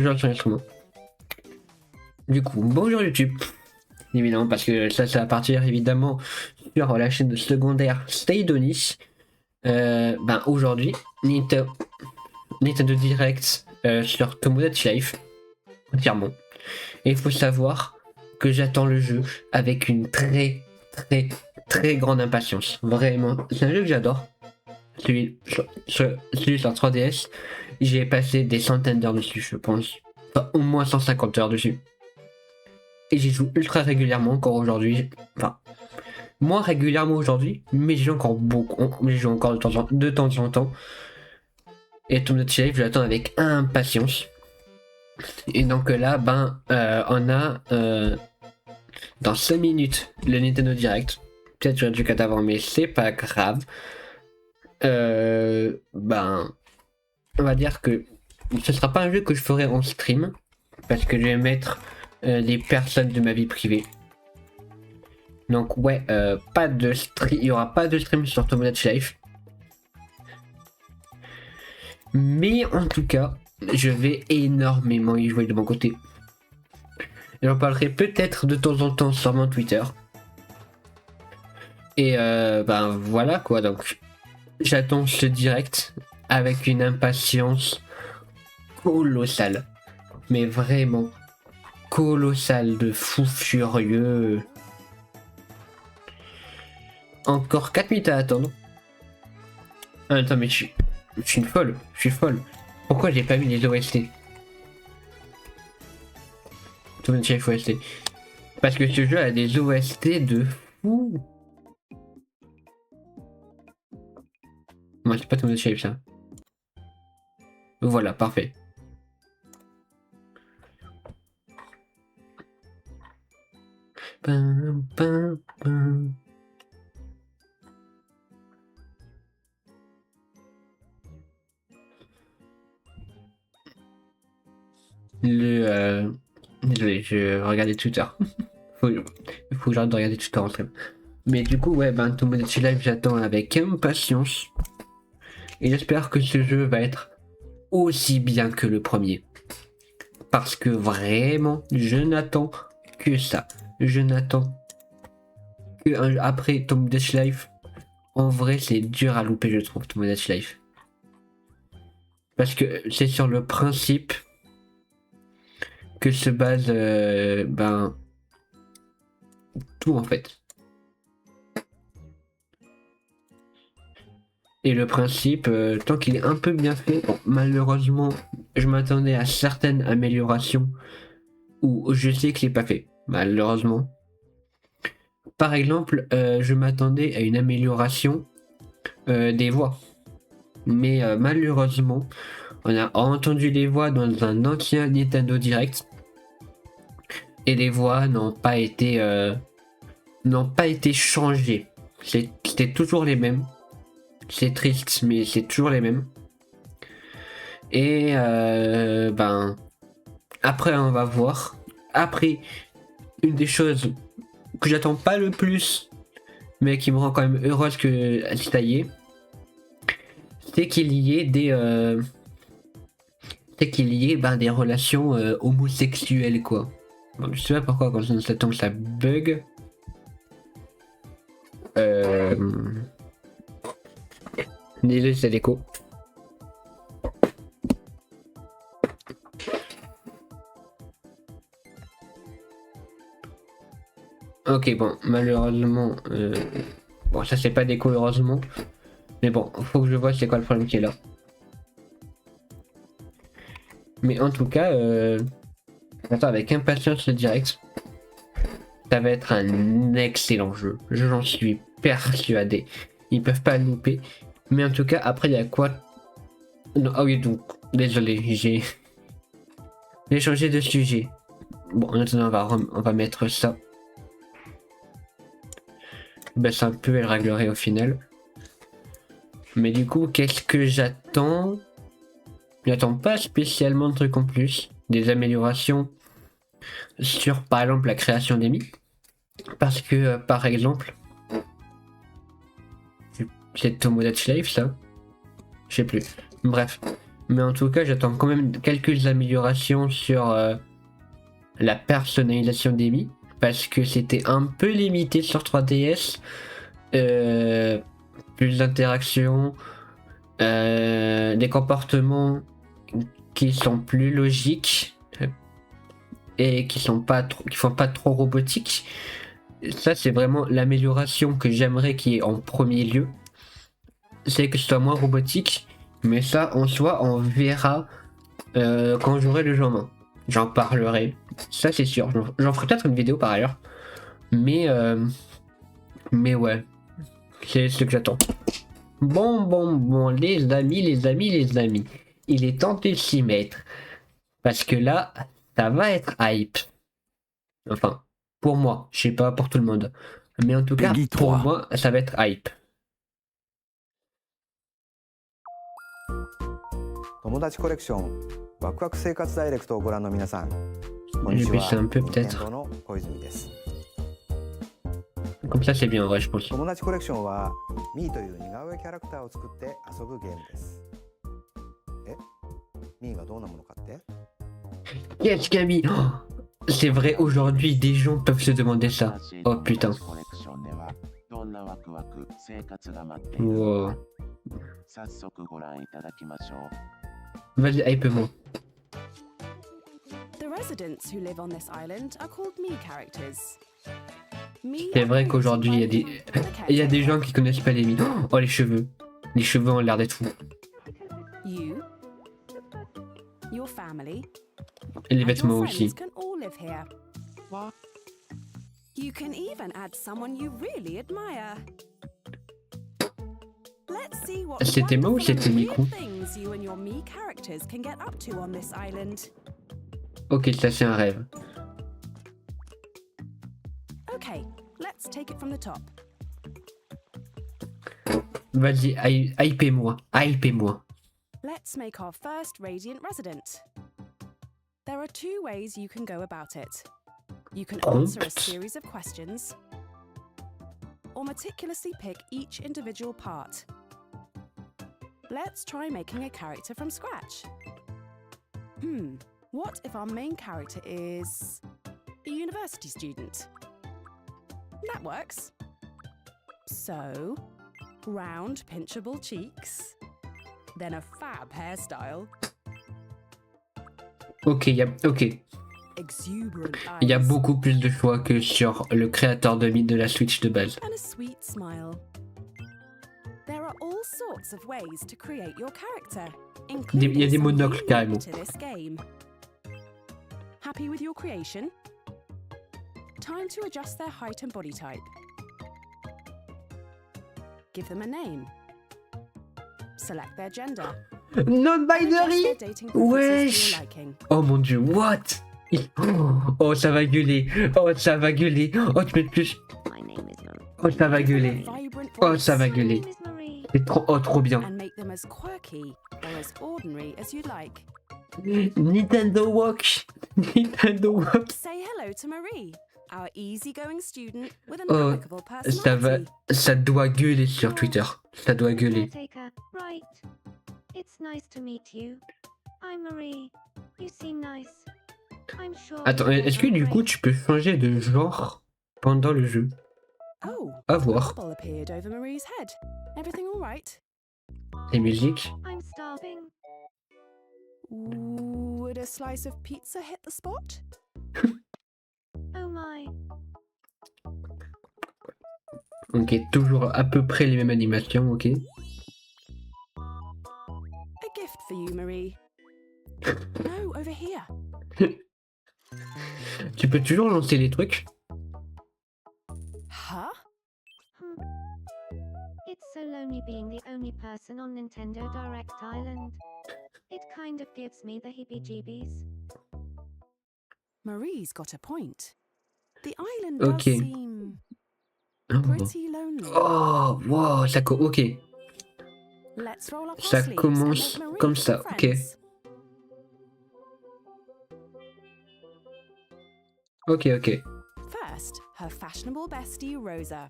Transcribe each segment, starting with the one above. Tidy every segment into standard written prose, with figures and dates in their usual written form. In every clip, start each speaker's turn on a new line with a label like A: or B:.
A: Toujours sur l'instrument. Du coup, bonjour YouTube. Évidemment, parce que ça va partir évidemment sur la chaîne secondaire Staydonis. Aujourd'hui, Nintendo Direct sur Tomodachi Life. Entièrement. Et il faut savoir que j'attends le jeu avec une très grande impatience. Vraiment, c'est un jeu que j'adore. Celui sur 3DS, j'ai passé des centaines d'heures dessus, je pense. Enfin, au moins 150 heures dessus. Et j'y joue ultra régulièrement encore aujourd'hui. Enfin, moins régulièrement aujourd'hui, mais j'y joue encore beaucoup. J'y joue encore de temps en temps. Et Tomodachi Life, je l'attends avec impatience. Et donc là, on a dans 5 minutes le Nintendo Direct. Peut-être j'aurais dû qu'à avant, mais c'est pas grave. On va dire que ce sera pas un jeu que je ferai en stream. Parce que je vais mettre les personnes de ma vie privée. Donc ouais, pas de stream, il y aura pas de stream sur Tomodachi Life. Mais en tout cas, je vais énormément y jouer de mon côté. J'en parlerai peut-être de temps en temps sur mon Twitter. Et voilà quoi, donc j'attends ce direct avec une impatience colossale. Mais vraiment colossale, de fou furieux. Encore 4 minutes à attendre. Ah, attends, mais je suis folle, je suis folle. Pourquoi j'ai pas mis les OST? Tomodachi Life OST. Parce que ce jeu a des OST de fou. Moi, c'est pas Tomodachi Life ça. Voilà, parfait. Pam, pam, pam. Désolé, je regardais Twitter. faut que j'arrête de regarder Twitter en stream. Mais du coup, ouais, Tomodachi Life, j'attends avec impatience. Et j'espère que ce jeu va être aussi bien que le premier. Parce que vraiment, je n'attends que ça. Je n'attends que après Tomodachi Life. En vrai, c'est dur à louper, je trouve, Tomodachi Life. Parce que c'est sur le principe que se base tout en fait. Et le principe, tant qu'il est un peu bien fait, bon, malheureusement, je m'attendais à certaines améliorations où je sais que c'est pas fait, malheureusement. Par exemple, je m'attendais à une amélioration des voix. Mais malheureusement, on a entendu les voix dans un ancien Nintendo Direct. Et les voix n'ont pas été changées. C'était toujours les mêmes. C'est triste, mais c'est toujours les mêmes. Et après, on va voir. Après, une des choses que j'attends pas le plus, mais qui me rend quand même heureuse que ça y est, c'est qu'il y ait des relations homosexuelles, quoi. Bon, je sais pas pourquoi quand ça tombe ça bug. Désolé, c'est l'écho. Ok, bon, malheureusement, bon, ça c'est pas d'écho, heureusement. Mais bon, faut que je vois c'est quoi le problème qui est là. Mais en tout cas, j'attends avec impatience le direct. Ça va être un excellent jeu. J'en suis persuadé. Ils peuvent pas le louper. Mais en tout cas, après, il y a quoi? Non, ah oui, donc, désolé, j'ai changé de sujet. Bon, en attendant, on va mettre ça. Baisse un peu, elle réglerait au final. Mais du coup, qu'est-ce que j'attends? J'attends pas spécialement de trucs en plus. Des améliorations sur, par exemple, la création d'ennemis. Parce que, par exemple, c'est Tomodachi Life, ça? Je sais plus. Bref. Mais en tout cas, j'attends quand même quelques améliorations sur la personnalisation d'Amy. Parce que c'était un peu limité sur 3DS. Plus d'interactions. Des comportements qui sont plus logiques. Et qui font pas trop robotiques. Ça, c'est vraiment l'amélioration que j'aimerais qu'il y ait en premier lieu. C'est que ce soit moins robotique. Mais ça, en soi, on verra quand j'aurai le jeu en main. J'en parlerai. Ça, c'est sûr. J'en ferai peut-être une vidéo par ailleurs. Mais ouais. C'est ce que j'attends. Bon, les amis. Il est temps de s'y mettre. Parce que là, ça va être hype. Enfin, pour moi. Je sais pas pour tout le monde. Mais en tout cas,
B: Peggy
A: pour
B: 3.
A: moi, ça va être hype.
C: 友達コレクションワクワク生活ダイレクトをご覧の皆さん、こん
A: Je
C: にち
A: vais
C: は。
A: baisser un peu
C: 任天
A: peut-être.
C: 堂の小泉です。
A: Comme ça, c'est bien en vrai, je pense.
C: 友達コレクションはミーという似顔絵キャラクターを作って遊ぶゲームです。え、ミーがどんなものかって？
A: Yes, Camille. Oh, c'est vrai, aujourd'hui, des gens peuvent se demander ça. Oh putain. Wow. Vas-y, hype-moi.
D: The residents who live on this island are called me characters.
A: C'est vrai qu'aujourd'hui, il y a des gens qui connaissent pas les mi. Oh, les cheveux. Les cheveux ont l'air d'être fous.
D: You, your family,
A: Et les
D: and
A: vêtements
D: your
A: aussi.
D: friends can all live here. You can even add someone you really admire. Let's see what
A: C'était moi ou
D: wonderful
A: c'était
D: and
A: Miku?
D: weird things you and your me characters can get up to on this island.
A: Ok, ça c'est un rêve.
D: Okay, let's take it from the top.
A: Vas-y, hypez-moi. Hypez-moi.
D: Let's make our first Radiant resident. There are two ways you can go about it. You can answer a
A: Prompt.
D: series of questions, or meticulously pick each individual part. Let's try making a character from scratch. What if our main character is a university student? That works. So, round, pinchable cheeks, then a fab hairstyle,
A: Ok,
D: exuberant
A: il y a
D: eyes,
A: beaucoup plus de choix que sur le créateur de mythe de la Switch de base.
D: and a sweet smile. There are all sorts of ways to create your character,
A: Il y a des
D: some
A: monocles
D: unique
A: carrément.
D: to this game. Happy with your creation? Time to adjust their height and body type. Give them a name. Select their gender. and adjust
A: Non-binary.
D: their dating preferences to
A: Wesh.
D: your liking.
A: Oh mon dieu, what? Oh, ça va gueuler. Oh, ça va gueuler. Oh, tu mets plus.
E: My name is Marie.
A: Oh, ça va
D: Give them a
A: gueuler.
D: vibrant
A: Oh,
D: voice
A: ça va
E: My
A: gueuler.
E: name is Marie.
A: C'est trop bien.
D: and make them as quirky or as ordinary as you'd like.
A: Nintendo Watch. Nintendo Watch.
D: Say hello to Marie, our easygoing student with an
A: Oh,
D: amicable
A: Ça va,
D: personality.
A: ça doit gueuler sur Twitter. Ça doit gueuler.
E: Caretaker. Right. It's nice to meet you. I'm Marie. You seem nice. I'm sure.
A: Attends,
E: you'll
A: est-ce que
E: have a
A: du coup
E: great-
A: tu peux changer de genre pendant le jeu?
D: Oh,
A: À
D: a
A: voir.
D: bubble appeared over Marie's head. Everything all right?
A: Les musiques.
E: I'm starving.
D: Would a slice of pizza hit the spot?
E: Oh my.
A: Ok, toujours à peu près les mêmes animations, ok.
D: A gift for you, Marie. No, over here.
A: Tu peux toujours lancer les trucs.
D: Huh?
E: It's so lonely being the only person on Nintendo Direct Island. It kind of gives me the heebie-jeebies.
D: Marie's got a point. The island
A: Okay.
D: does seem
A: Oh,
D: pretty lonely.
A: oh wow, ça ok.
D: Let's roll up our
A: Ça
D: sleeves
A: commence
D: and make Marie
A: comme
D: some
A: ça, ok.
D: friends.
A: Ok.
D: First, her fashionable bestie Rosa.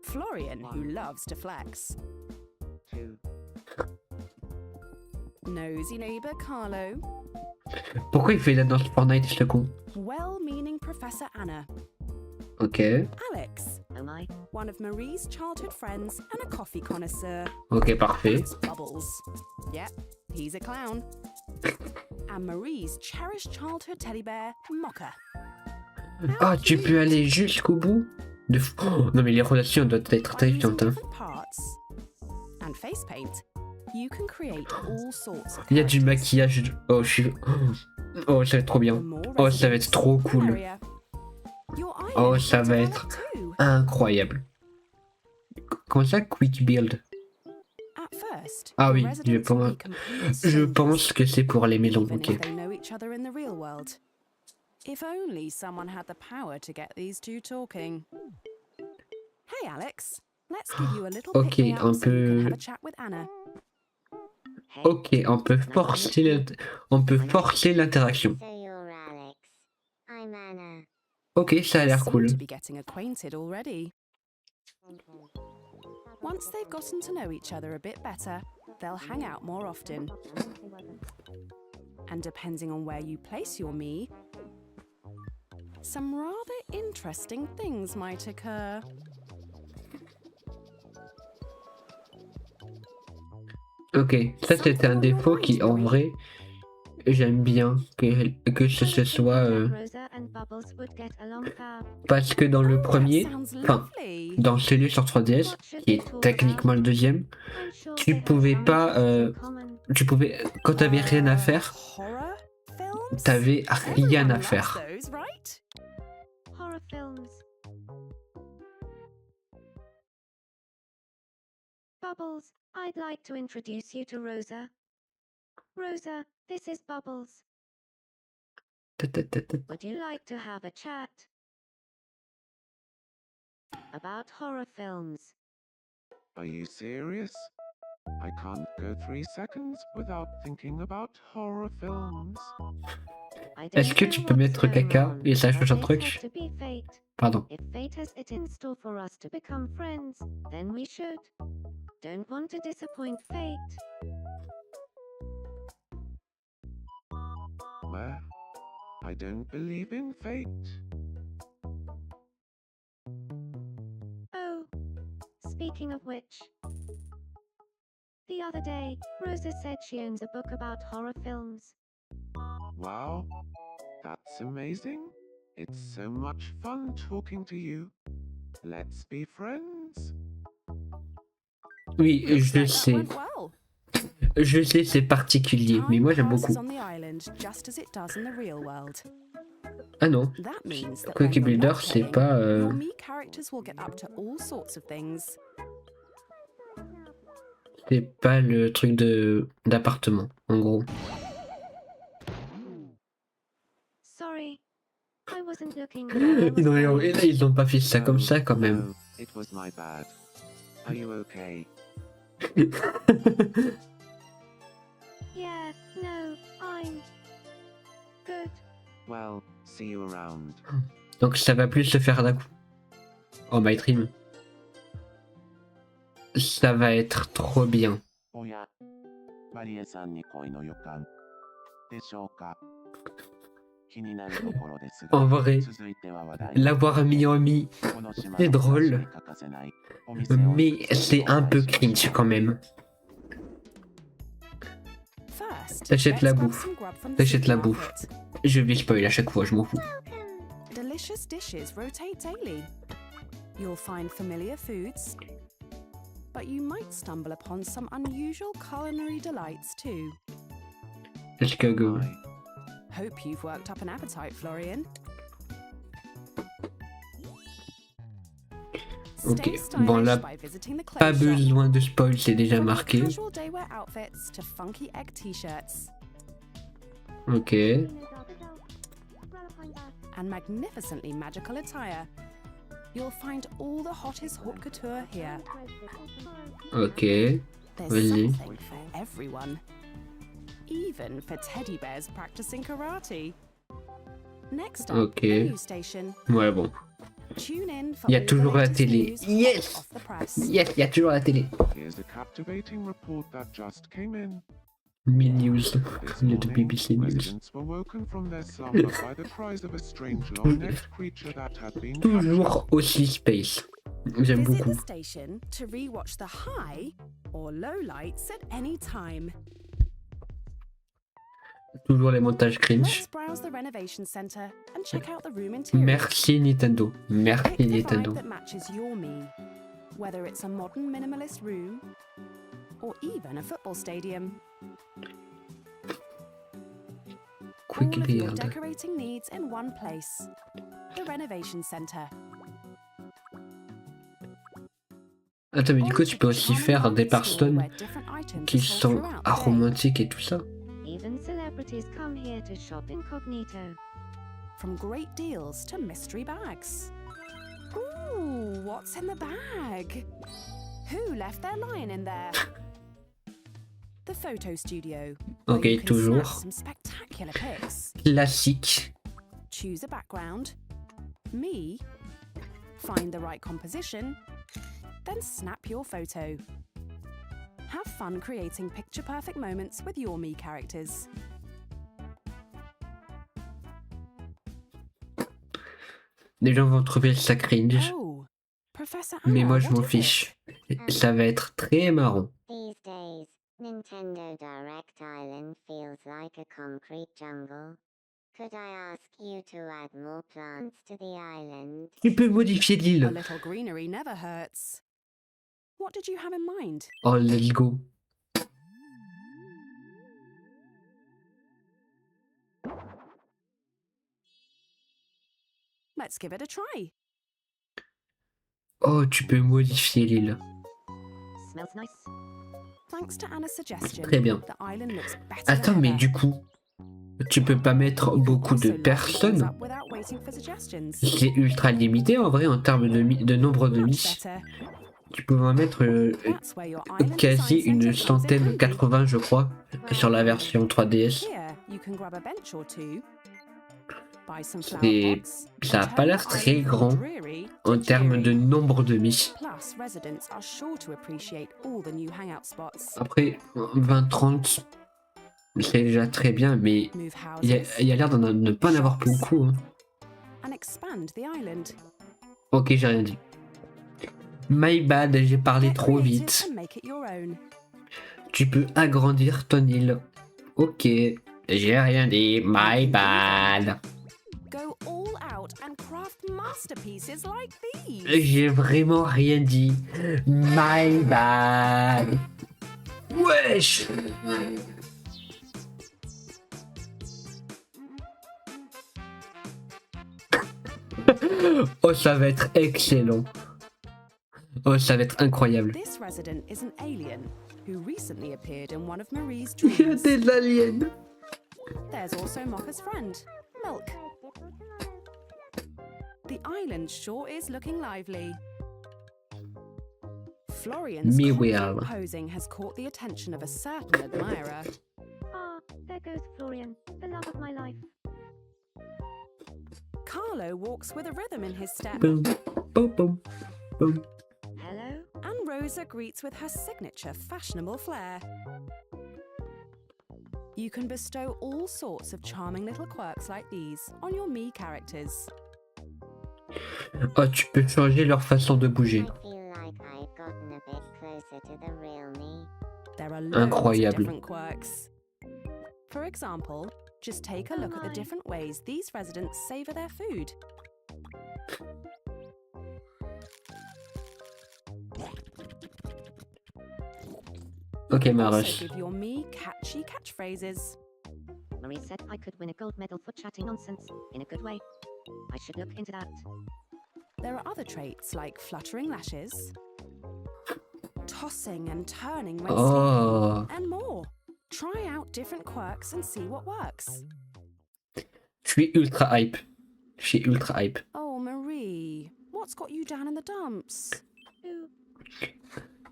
D: Florian, who loves to flex. Nosy neighbor Carlo.
A: Pourquoi il fait la danse Fortnite, ce con?
D: Well-meaning Professor Anna.
A: Ok,
D: Alex. Oh my. One of Marie's childhood friends and a coffee connoisseur.
A: ok, parfait.
D: That's Bubbles. Yep, he's a clown. And Marie's cherished childhood teddy bear, Mocha.
A: Ah, tu peux aller jusqu'au bout de... Oh, non mais les relations doivent être
D: By using
A: terrifiantes. Hein.
D: different parts and face paint, you can create all sorts of
A: Il y a du
D: characters.
A: maquillage. Oh, je suis... Oh, ça va être trop
D: The
A: bien.
D: more
A: Oh, ça va être trop
D: residents, the
A: cool.
D: merrier. Your
A: Oh,
D: island
A: ça
D: will
A: va
D: develop
A: être
D: too.
A: incroyable. Comment ça, quick build?
D: At first,
A: Ah
D: the
A: oui,
D: residents will
A: pense-
D: be complete
A: Je
D: strangers,
A: pense que c'est pour les maisons,
D: even
A: ok.
D: if they know each other in the real world. If only someone had the power to get these two talking. Hey Alex, let's give you a little
A: Ok,
D: pick-me-up
A: un
D: so you can
A: peu-
D: have a chat with Anna.
A: Ok, on peut forcer l'interaction.
B: So you're Alex. I'm Anna.
A: Ok, ça a l'air
D: Seem
A: cool.
D: to be getting acquainted already. Once they've gotten to know each other a bit better, they'll hang out more often. And depending on where you place your me, some rather interesting things might occur.
A: Ok, ça c'était un défaut qui en vrai j'aime bien que ce soit
E: Rosa and Bubbles would get along fab.
A: parce que dans le
D: Oh, that
A: premier,
D: sounds
A: enfin
D: lovely.
A: dans celui sur 3DS,
E: What should
A: qui
E: we
A: est
E: talk
A: techniquement le deuxième,
E: I'm sure
A: tu
E: they have
A: pouvais
E: some
A: pas,
E: interests in common.
A: tu pouvais quand t'avais rien à faire,
D: Horror films?
A: t'avais rien
D: Everyone
A: à
D: loves
A: faire.
D: those, right?
E: Horror films. Bubbles, I'd like to introduce you to Rosa. Rosa, this is Bubbles. Would you like to have a chat about horror films?
F: Are you serious? I can't go 3 seconds without thinking about horror films.
E: I
A: Est-ce
E: don't
A: que
E: know
A: tu peux
E: what's
A: mettre
E: going
A: caca
E: on,
A: et ça
E: but
A: change un
E: it's
A: truc?
E: got to be fate.
A: Pardon.
E: If fate has it in store for us to become friends, then we should. Don't want to disappoint fate.
F: Well, I don't believe in fate.
E: Oh, speaking of which, the other day, Rosa said she owns a book about horror films.
F: Wow, that's amazing. It's so much fun talking to you. Let's be friends.
A: Oui,
D: Looks
A: je
D: like that
A: sais.
D: went well.
A: Je sais, c'est particulier, mais
D: Time
A: moi j'aime
D: passes
A: beaucoup.
D: on the island just as it does in the real world.
A: Ah non,
D: That means that
A: Quickie
D: when you're
A: Builder,
D: not
A: c'est
D: playing,
A: pas...
D: your me characters will get up to all sorts of things.
A: C'est pas le truc d'appartement, en gros.
E: Sorry, I wasn't looking where I was going.
A: Et là, ils ont pas fait ça comme
F: Oh,
A: ça quand même.
F: no, it was my bad. Are you okay?
E: Yeah, no, I'm good.
F: Well, see you around.
A: Donc ça va plus se faire d'un coup. Oh my dream. Ça va être trop bien.
G: おや、マリエさんに恋の予感でしょうか。気になるところですが、
A: En vrai,
G: 続いては話題
A: l'avoir mis en mi,
G: この島の
A: c'est drôle.
G: 暮らしに欠かせないお店を
A: mais c'est un peu cringe quand même.
D: First,
A: T'achètes
D: let's
A: la
D: grab
A: bouffe.
D: some grub from the
A: T'achètes la
D: supermarket.
A: bouffe. Je vais spoil à chaque fois, je m'en fous.
D: Delicious dishes rotate daily. You'll find familiar foods, but you might stumble upon some unusual culinary delights too.
A: Let's go.
F: Bye.
D: Hope you've worked up an appetite, Florian.
A: Ok,
D: Stay
A: bon,
D: stylish
A: là,
D: by visiting the
A: Pas
D: clothes shop.
A: besoin de spoil, c'est déjà
D: From your
A: marqué.
D: casual daywear outfits to funky egg t-shirts
A: Ok.
D: and magnificently magical attire, you'll find all the hottest haute couture here.
A: Ok.
D: There's
A: Vas-y.
D: something for everyone, even for teddy bears practicing karate. Next up,
A: Ok.
D: the news station.
A: Ouais, bon.
D: Tune in for
A: Il y a
D: all the
A: toujours la
D: latest
A: télé.
D: news hot
A: Yes!
D: off the press.
A: Yes, il y a toujours la télé.
F: Here's a captivating report that just came in.
A: News.
F: This
A: Il y a de
F: morning,
A: BBC News.
F: residents were woken from their slumber by the cries of a strange long-necked creature that had been
A: Toujours aussi space. J'aime
D: Visit
A: beaucoup.
D: the station to rewatch the high or low lights at any time.
A: Toujours les montages
D: Let's
A: cringe.
D: browse the renovation center and check out the room interior.
A: Merci Nintendo. Merci
D: Pick the vibe
A: Nintendo.
D: that matches your me, whether it's a modern minimalist room or even a football stadium.
A: Quick
D: All of your
A: build.
D: decorating needs in one place. The renovation center.
A: Attends, mais du coup, tu peux aussi faire des personnes qui sont aromatiques et tout ça.
E: Even celebrities come here to shop incognito.
D: From great deals to mystery bags. Ooh, what's in the bag? Who left their lion in there? The photo studio. where
A: Ok,
D: you can
A: toujours.
D: snap some spectacular pics.
A: Classique.
D: Choose a background. Me. Find the right composition. Then snap your photo. Have fun creating picture-perfect moments with your me characters.
A: Les gens vont trouver ça cringe.
D: Oh, Professor
A: Mais
D: Anna,
A: moi, je
D: what
A: m'en
D: is it?
A: fiche. Ça va être très marrant.
B: These days, Nintendo Direct Island feels like a concrete jungle. Could I ask you to add more plants to the island?
A: Tu peux modifier
D: A
A: l'île.
D: little greenery never hurts. What did you have in mind?
A: Oh, let's go.
D: Let's give it a try.
A: Oh, tu peux modifier l'île.
D: Smells nice. Thanks to Anna's suggestion,
A: Très bien.
D: the island looks better
A: Attends,
D: than
A: mais
D: ever.
A: du coup, tu peux pas mettre
D: You can
A: beaucoup de
D: also line things
A: personnes.
D: up without waiting for suggestions.
A: C'est ultra limité en vrai en termes de nombre de
D: Much
A: miss.
D: better.
A: Tu peux en mettre
D: That's where your island
A: quasi
D: design
A: une
D: center comes in
A: centaine,
D: handy.
A: 80 je crois, sur la version 3DS.
D: Here, you can grab a bench or two, buy some flower
A: C'est-
D: pots,
A: ça a
D: and
A: pas
D: turn
A: l'air
D: your
A: très
D: island from
A: grand
D: dreary to
A: En termes de
D: cheery.
A: nombre de miss.
D: Plus, residents are sure to appreciate all the new hangout spots.
A: Après, 20-30, c'est déjà très bien, mais
D: Move
A: il
D: houses
A: y a l'air d'en ne pas en avoir beaucoup. Hein.
D: and expand the island.
A: Ok, j'ai rien dit. My bad, j'ai parlé
D: Get
A: trop
D: creative
A: vite.
D: and make it your own.
A: Tu peux agrandir ton île. Ok, j'ai rien dit. My bad.
D: Go all out and craft masterpieces like these.
A: J'ai vraiment rien dit. My bad. Wesh. Oh, ça va être excellent. Oh, ça va être incroyable.
D: This resident is an alien who recently appeared in one of Marie's
A: Il y a
D: dreams.
A: des aliens.
D: There's also Mocha's friend, Milk. The island sure is looking lively. Florian's
A: Me
D: confident
A: will.
D: posing has caught the attention of a certain admirer.
E: Ah, there goes Florian, the love of my life.
D: Carlo walks with a rhythm in his step,
A: Boom, boom, boom, boom.
E: Hello?
D: and Rosa greets with her signature fashionable flair. You can bestow all sorts of charming little quirks like these on your me characters.
A: Oh, tu peux changer leur façon de bouger.
B: I feel like I've gotten a bit closer to the real me.
D: There are loads of
A: Incroyable.
D: different quirks. For example, just take a look at the
E: my.
D: different ways these residents savor their food.
A: Ok,
D: Also
A: Marus.
D: give your me catchy catchphrases.
E: Marie said I could win a gold medal for chatting nonsense, in a good way. I should look into that.
D: There are other traits like fluttering lashes, tossing and turning when
A: Oh,
D: sleeping, and more. Try out different quirks and see what works.
A: je suis ultra hype. Je suis ultra hype.
D: Oh, Marie, what's got you down in the dumps?
E: Ooh,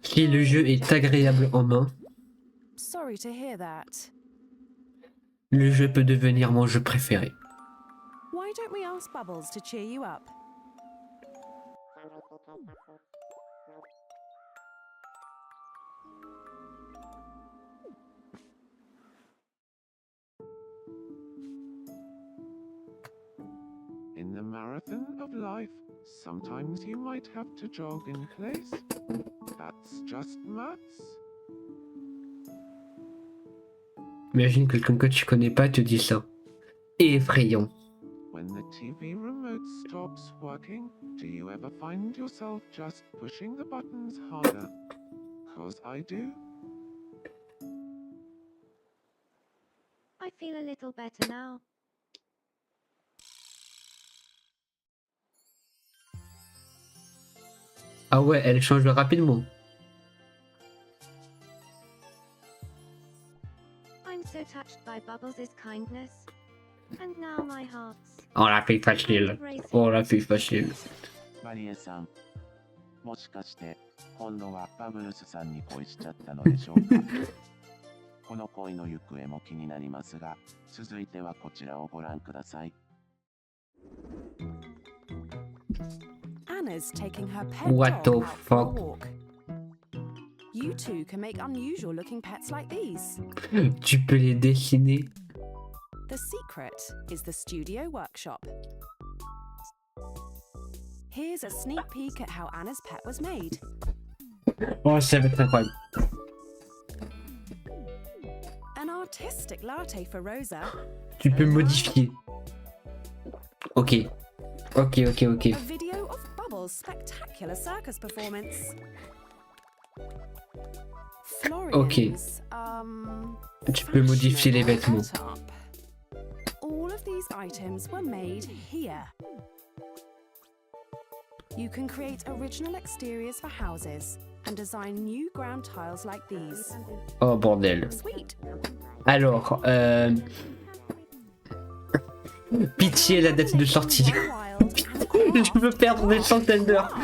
A: Si le jeu est agréable en main,
D: Sorry to hear that.
A: le jeu peut devenir mon jeu préféré.
D: Why don't we ask Bubbles to cheer you up?
F: the marathon of life, sometimes you might have to jog in place. That's just maths.
A: Imagine quelqu'un que tu connais pas te dit ça. Effrayant.
F: When the TV remote stops working, do you ever find yourself just pushing the buttons harder? 'Cause I do.
E: I feel a little better now.
A: Ah ouais, elle change rapidement.
E: I'm so touched by Bubbles' kindness. And now my heart's
A: On l'a fait facile. On l'a fait facile.
G: マリエさん、もしかして今度はバブルスさんに恋しちゃったのでしょうかこの恋の行方も気になりますが、続いてはこちらをご覧ください。
D: Anna's taking her pet
A: What
D: dog
A: the
D: out for a
A: fuck?
D: walk. You two can make unusual looking pets like these.
A: Tu peux les dessiner.
D: The secret is the studio workshop. Here's a sneak peek at how Anna's pet was made.
A: Oh, ça va être incroyable.
D: An artistic latte for Rosa.
A: Tu peux modifier. Ok. Ok.
D: A video of Bubbles' spectacular circus performance. Florian's,
A: Tu peux modifier les vêtements.
D: setup. All of these items were made here. You can create original exteriors for houses and design new ground tiles like these.
A: Oh bordel.
D: Sweet.
A: Alors, pitié la date de sortie. Je veux perdre des centaines d'heures.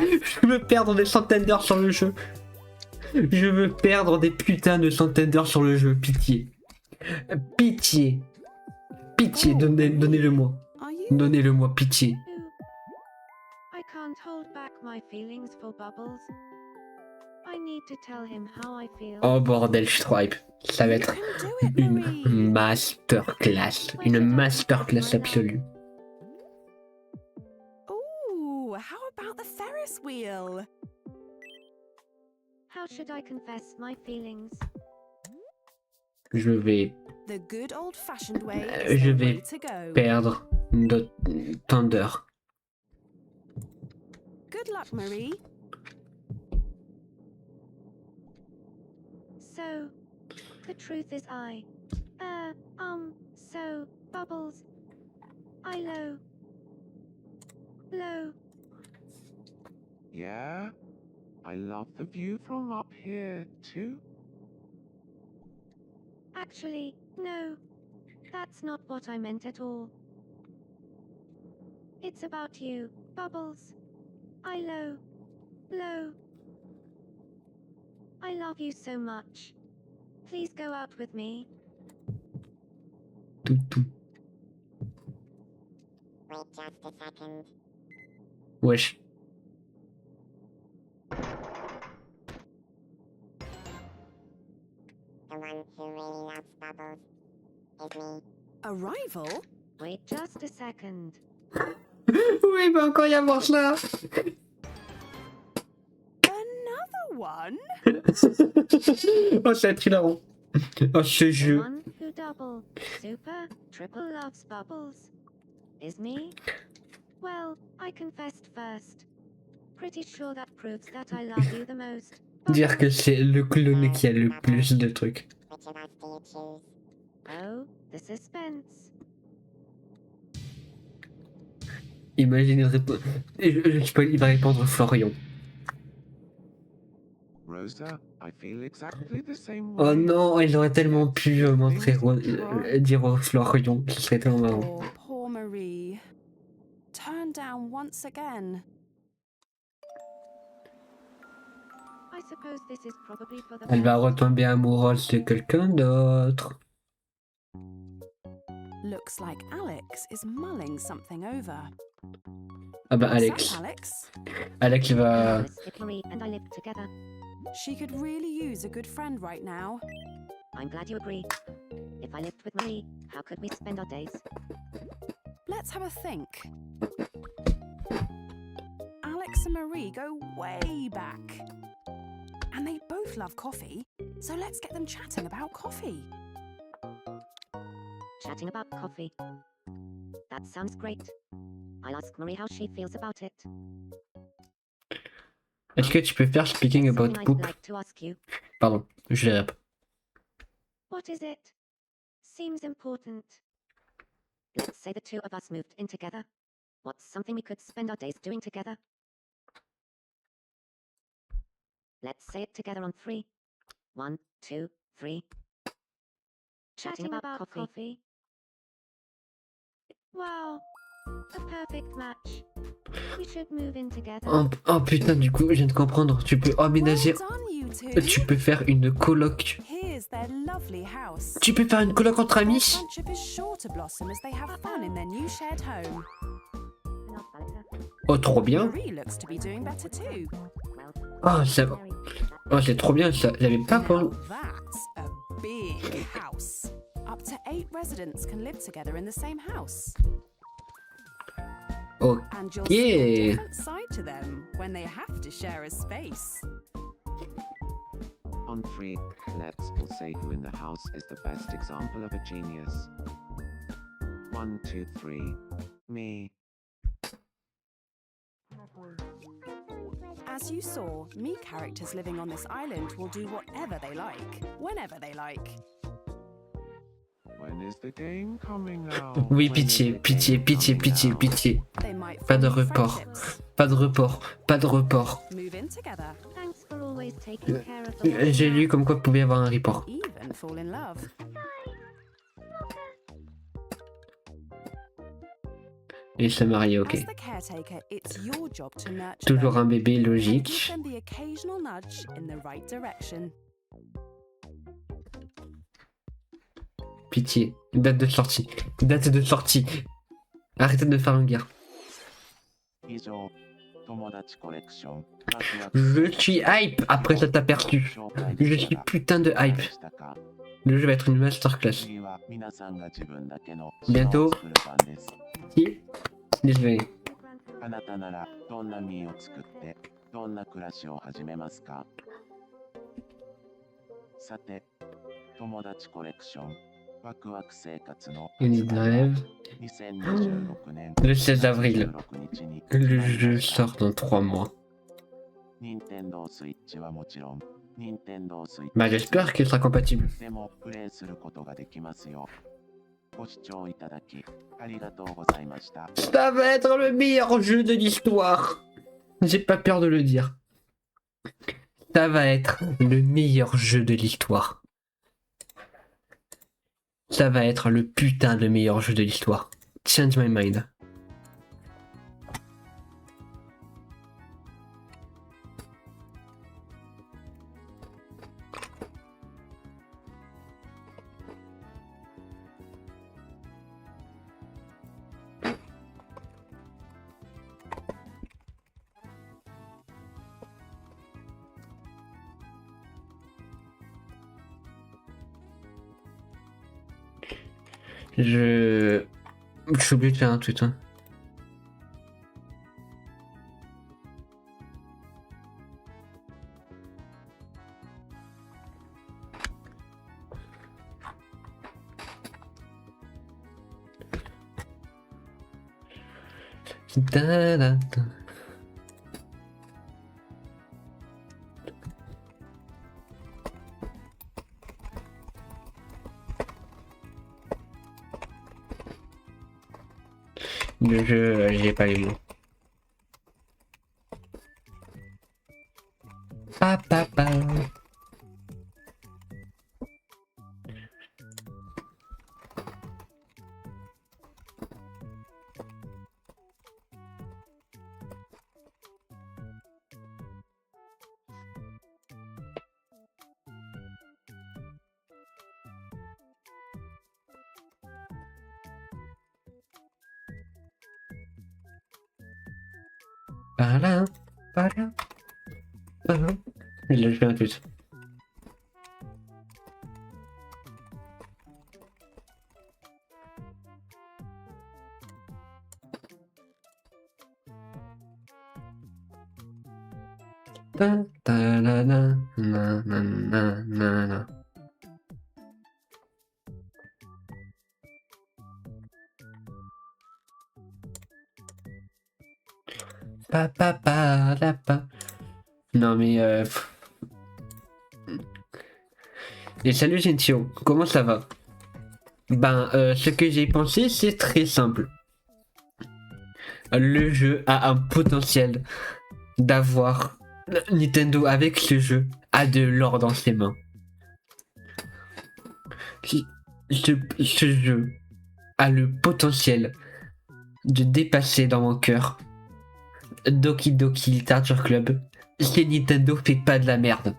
A: Je veux perdre des centaines d'heures sur le jeu. Je veux perdre des putains de centaines d'heures sur le jeu. Pitié. Pitié. Pitié, donnez-le-moi.
D: Are you?
A: Donnez-le-moi, pitié.
E: I can't hold back my feelings for Bubbles. I need to tell him how I feel.
A: Oh bordel, je suis trop hype. Ça va
D: You
A: être
D: can do it,
A: une
D: Marie.
A: masterclass. Une masterclass absolue.
D: Ooh, how about the Ferris wheel?
E: How should I confess my feelings?
A: Je vais
D: The good old-fashioned way
A: Je
D: is the
A: vais
D: way to go.
A: perdre tant d'heures.
D: Good luck, Marie.
E: So, the truth is so, Bubbles, low.
F: Yeah? I love the view from up here, too.
E: Actually, no. That's not what I meant at all. It's about you, Bubbles. Low. I love you so much. Please go out with me.
A: Tout.
B: Wait just a second.
A: Wesh.
B: The one who really loves Bubbles is me.
D: A rival?
E: Wait just a second.
A: Oui, il va encore y avoir ça.
D: Another one?
A: Oh, ça va être hilarant. Oh, ce
E: The
A: jeu.
E: one who double, super, triple loves Bubbles is me? Well, I confessed first. Pretty sure that proves that I love you the most.
A: Dire que c'est le clone qui a le plus de trucs.
B: Which of us do you choose?
E: Oh, the suspense.
A: Imagine, il va répondre Florian.
F: Rosa, I feel exactly the same
A: Oh
F: way.
A: non, il aurait tellement pu montrer, dire Florian, ce serait tellement marrant.
D: Oh, poor Marie. Turned down once again.
E: I suppose this is probably for the
A: Elle va
E: best.
A: retomber amoureuse de quelqu'un d'autre.
D: Looks like Alex is mulling something over.
A: Ah bah
D: What's
A: Alex.
D: up, Alex?
A: Alex va...
E: If Marie and I lived together.
D: She could really use a good friend right now.
E: I'm glad you agree. If I lived with Marie, how could we spend our days?
D: Let's have a think. Alice and Marie go way back. And they both love coffee, so let's get them chatting about coffee.
E: Chatting about coffee. That sounds great. I'll ask Marie how she feels about it.
A: Est-ce que tu peux faire speaking
E: There's
A: about
E: something I'd
A: poop?
E: like to ask you.
A: Pardon, je l'ai rap.
E: What is it? Seems important. Let's say the two of us moved in together. What's something we could spend our days doing together? Let's say it together on 3. 1, 2, 3. Chatting about coffee. Wow, a perfect match. We should move in together.
A: Oh putain, du coup, je viens de comprendre. Tu peux emménager.
D: Well done, you two.
A: Tu peux faire une coloc.
D: Here's their lovely house.
A: Tu peux faire une coloc entre
D: Their
A: amis?
D: friendship is sure to blossom as they have fun in their new shared home.
E: Not Valita.
A: Oh, trop bien.
D: Marie looks to be doing better too.
E: Well,
A: Oh, ça va. Oh, c'est trop bien ça. J'avais pas
D: Now
A: pensé.
D: that's a big house. Up to 8 residents can live together in the same house.
A: Oh,
D: And you'll see a
A: Yeah.
D: different side to them when they have to share a space.
F: On 3, let's all say who in the house is the best example of a genius. 1, 2, 3. Me.
D: As you saw, me characters living on this island will do whatever they like, whenever they like.
F: When is the game coming out?
A: oui,
F: When
A: pitié,
F: is the
A: pitié,
F: game
A: pitié,
F: coming
A: pitié,
F: out?
A: pitié.
D: They might
A: Pas de
D: form new
A: report.
D: friendships,
A: Pas de report. Pas de report.
D: move in together,
E: thanks for always taking care of the
A: J'ai lu comme quoi vous pouvez avoir un report.
D: even fall in love.
A: Et se marier, ok.
D: As the caretaker, it's your job to nurture
A: Toujours
D: them
A: un bébé
D: and give
A: logique.
D: them the occasional nudge in the right direction.
A: Pitié. Date de sortie. Date de sortie. Arrêtez de faire une guerre.
G: 以上、友達コレクション。
A: Je suis hype après cet aperçu. Je suis putain de hype. Le jeu va être une masterclass.
G: 次は皆さんが自分だけの
A: Bientôt.
G: 島を作る番です。
A: Si Désolé.
G: あなたならどんな身を作ってどんな暮らしを始めますか？さて、友達コレクションワクワク生活の
A: Une rêve.
G: 2026年
A: Le 16 avril.
G: 16日に
A: Le jeu sort dans 3 mois.
G: 任天堂スイッチはもちろん、任天堂スイッチ
A: Bah j'espère qu'il sera compatible.
G: でもプレイすることができますよ。ご視聴いただきありがとうございました。
A: Ça va être le meilleur jeu de l'histoire. J'ai pas peur de le dire. Ça va être le meilleur jeu de l'histoire. Ça va être le putain de meilleur jeu de l'histoire. Change my mind. Je suis obligé de faire un tweet. Hein. Da, da, da. Le jeu, j'ai pas les mots. Pa, pa, pa. Voilà, voilà, voilà. Il a fait un tweet. Ta, ta, la, la, na, na, na, na, na. Pa, pa, pa, la, pa. Non mais Et salut Gentio, comment ça va? Ben ce que j'ai pensé c'est très simple. Le jeu a un potentiel d'avoir Nintendo avec ce jeu a de l'or dans ses mains. Ce jeu a le potentiel de dépasser dans mon cœur Doki Doki Literature Club. Si Nintendo fait pas de la merde.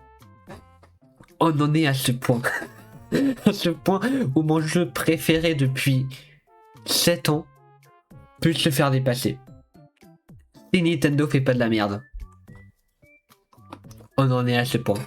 A: On en est à ce point. À ce point où mon jeu préféré depuis 7 ans peut se faire dépasser. Si Nintendo fait pas de la merde. On en est à ce point.